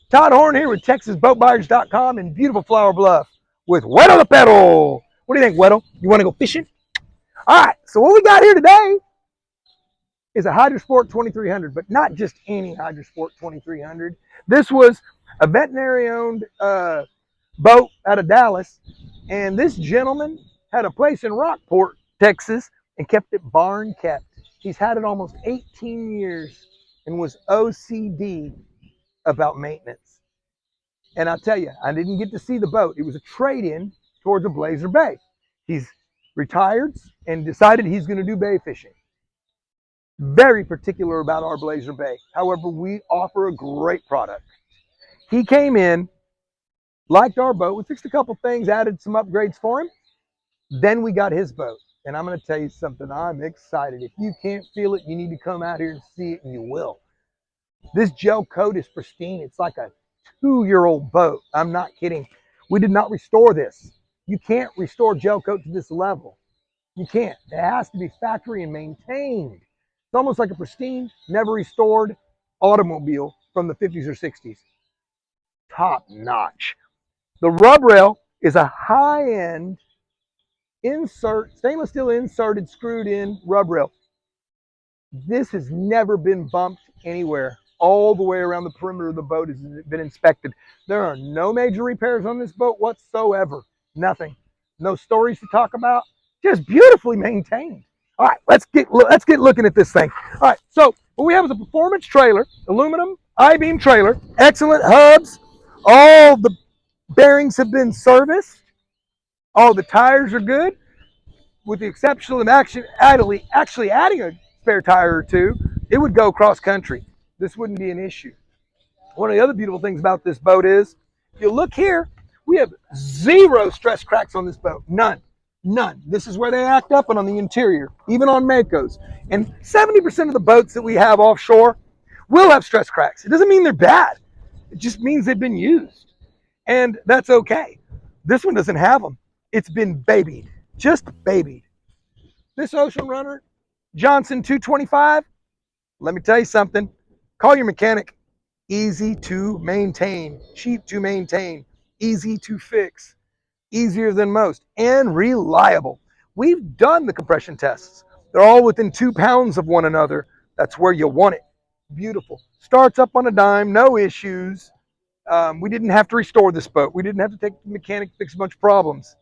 Todd Horn here with TexasBoatBuyers.com in beautiful Flower Bluff with Weddle the Pedal. What do you think, Weddle? You want to go fishing? All right, so what we got here today is a HYDRA Sport 2300, but not just any HYDRA Sport 2300. This was a veterinary-owned boat out of Dallas, and this gentleman had a place in Rockport, Texas, and kept it barn kept. He's had it almost 18 years and was OCD about maintenance. And I'll tell you, I didn't get to see the boat. It was a trade-in towards a Blazer Bay. He's retired and decided he's going to do bay fishing. Very particular about our Blazer Bay. However, we offer a great product. He came in, liked our boat. We fixed a couple things, added some upgrades for him. Then we got his boat. And I'm going to tell you something. I'm excited. If you can't feel it, you need to come out here and see it, and you will. This gel coat is pristine. It's like a 2-year-old boat. I'm not kidding. We did not restore this. You can't restore gel coat to this level. You can't. It has to be factory and maintained. It's almost like a pristine, never restored automobile from the 50s or 60s. Top notch. The rub rail is a high-end stainless steel inserted, screwed in rub rail. This has never been bumped anywhere. All the way around the perimeter of the boat has been inspected. There are no major repairs on this boat whatsoever. Nothing. No stories to talk about. Just beautifully maintained. All right, let's get looking at this thing. All right, so what we have is a performance trailer, aluminum I-beam trailer, excellent hubs. All the bearings have been serviced. All the tires are good, with the exception of actually adding a spare tire or two. It would go cross country. This wouldn't be an issue. One of the other beautiful things about this boat is, if you look here, we have 0 stress cracks on this boat. None. None. This is where they act up and on the interior, even on Makos. And 70% of the boats that we have offshore will have stress cracks. It doesn't mean they're bad. It just means they've been used. And that's okay. This one doesn't have them. It's been babied. Just babied. This Ocean Runner, Johnson 225, let me tell you something. Call your mechanic. Easy to maintain, cheap to maintain, easy to fix, easier than most, and reliable. We've done the compression tests. They're all within 2 pounds of one another. That's where you want it. Beautiful. Starts up on a dime, no issues. We didn't have to restore this boat. We didn't have to take the mechanic to fix a bunch of problems.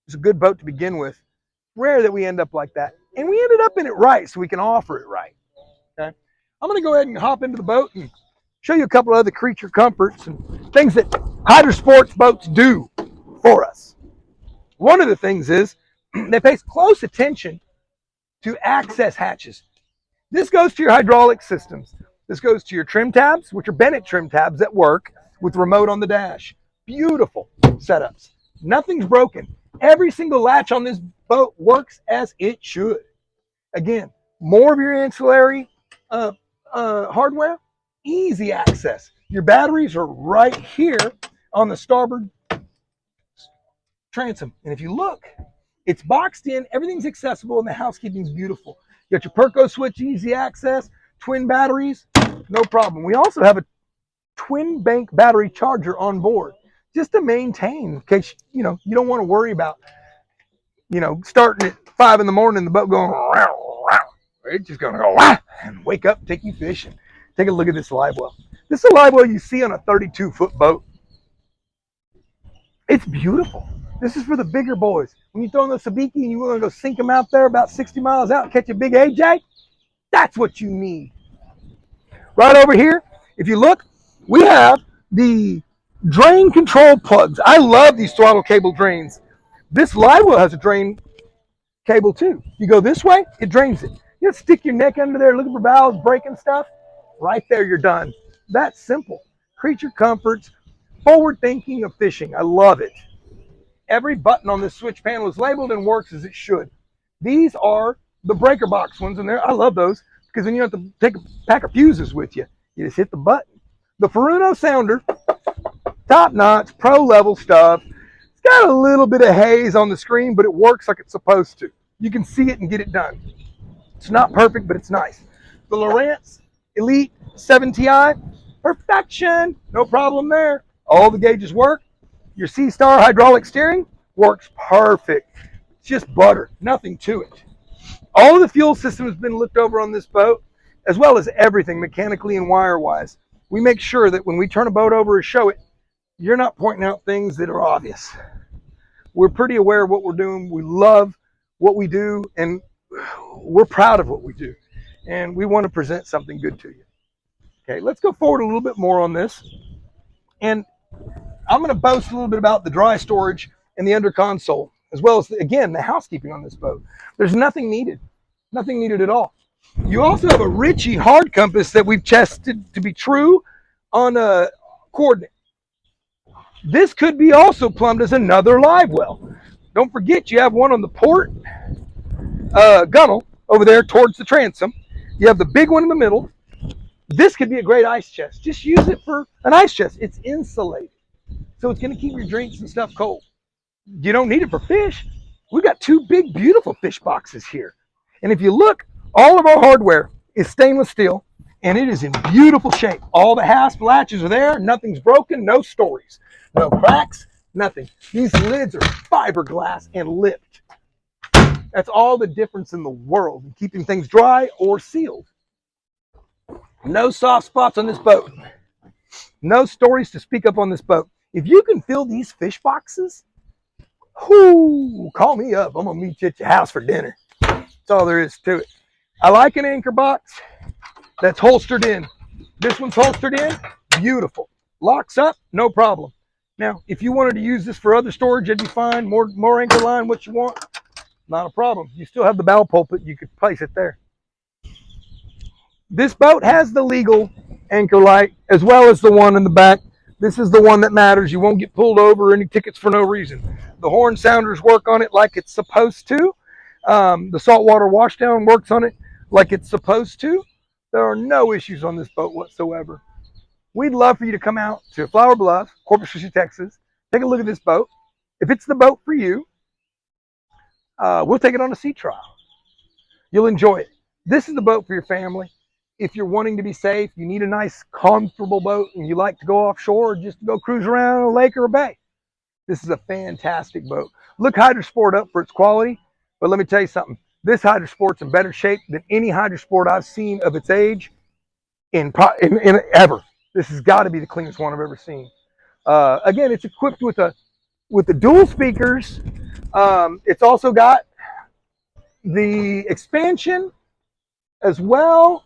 It's a good boat to begin with. Rare that we end up like that. And we ended up in it right, so we can offer it right. Okay? I'm going to go ahead and hop into the boat and show you a couple of other creature comforts and things that HYDRA Sports boats do for us. One of the things is they pay close attention to access hatches. This goes to your hydraulic systems. This goes to your trim tabs, which are Bennett trim tabs that work with remote on the dash. Beautiful setups. Nothing's broken. Every single latch on this boat works as it should. Again, more of your ancillary hardware, easy access. Your batteries are right here on the starboard transom. And if you look, it's boxed in, everything's accessible, and the housekeeping's beautiful. You got your Perco switch, easy access, twin batteries, no problem. We also have a twin bank battery charger on board, just to maintain, in case you don't want to worry about starting at 5 in the morning, the boat going it's just going to go and wake up and take you fishing. Take a look at this live well. This is a live well you see on a 32-foot boat. It's beautiful. This is for the bigger boys. When you throw in the sabiki and you want to go sink them out there about 60 miles out and catch a big AJ, that's what you need. Right over here, if you look, we have the drain control plugs. I love these throttle cable drains. This live well has a drain cable too. You go this way, it drains it. You don't stick your neck under there looking for valves, breaking stuff. Right there, you're done. That's simple. Creature comforts, forward thinking of fishing. I love it. Every button on this switch panel is labeled and works as it should. These are the breaker box ones, and I love those because then you don't have to take a pack of fuses with you. You just hit the button. The Furuno sounder, top notch, pro level stuff. It's got a little bit of haze on the screen, but it works like it's supposed to. You can see it and get it done. It's not perfect, but it's nice. The Lowrance Elite 7 Ti, Perfection. No problem there. All the gauges work. Your C-Star hydraulic steering works perfect. It's just butter, nothing to it. All of the fuel system has been looked over on this boat, as well as everything mechanically and wire-wise. We make sure that when we turn a boat over and show it, you're not pointing out things that are obvious. We're pretty aware of what we're doing. We love what we do, and we're proud of what we do. And we want to present something good to you. Okay, let's go forward a little bit more on this. And I'm going to boast a little bit about the dry storage and the under console, as well as, again, the housekeeping on this boat. There's nothing needed at all. You also have a Ritchie hard compass that we've tested to be true on a coordinate. This could be also plumbed as another live well. Don't forget you have one on the port gunnel over there towards the transom. You have the big one in the middle. This could be a great ice chest. Just use it for an ice chest. It's insulated, so it's going to keep your drinks and stuff cold. You don't need it for fish. We've got two big, beautiful fish boxes here. And if you look, all of our hardware is stainless steel, and it is in beautiful shape. All the hasp latches are there. Nothing's broken. No stories. No cracks. Nothing. These lids are fiberglass and lipped. That's all the difference in the world in keeping things dry or sealed. No soft spots on this boat. No stories to speak of on this boat. If you can fill these fish boxes, call me up. I'm going to meet you at your house for dinner. That's all there is to it. I like an anchor box that's holstered in. This one's holstered in. Beautiful. Locks up. No problem. Now, if you wanted to use this for other storage, it'd be fine. More anchor line, what you want. Not a problem. You still have the bow pulpit. You could place it there. This boat has the legal anchor light as well as the one in the back. This is the one that matters. You won't get pulled over or any tickets for no reason. The horn sounders work on it like it's supposed to. The saltwater washdown works on it like it's supposed to. There are no issues on this boat whatsoever. We'd love for you to come out to Flower Bluff, Corpus Christi, Texas. Take a look at this boat. If it's the boat for you, we'll take it on a sea trial. You'll enjoy it. This is the boat for your family. If you're wanting to be safe, you need a nice, comfortable boat, and you like to go offshore or just to go cruise around a lake or a bay, this is a fantastic boat. Look HYDRA Sport up for its quality, but let me tell you something. This HYDRA Sport's in better shape than any HYDRA Sport I've seen of its age in ever. This has got to be the cleanest one I've ever seen. Again, it's equipped with the dual speakers. It's also got the expansion as well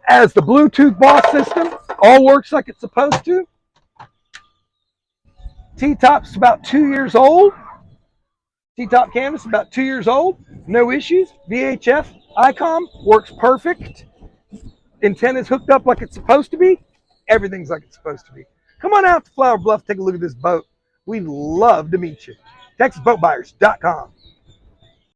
as the Bluetooth Boss system. All works like it's supposed to. T-top's about 2 years old. T-top canvas about 2 years old. No issues. VHF ICOM works perfect. Antenna's hooked up like it's supposed to be. Everything's like it's supposed to be. Come on out to Flower Bluff, take a look at this boat. We'd love to meet you. TexasBoatBuyers.com.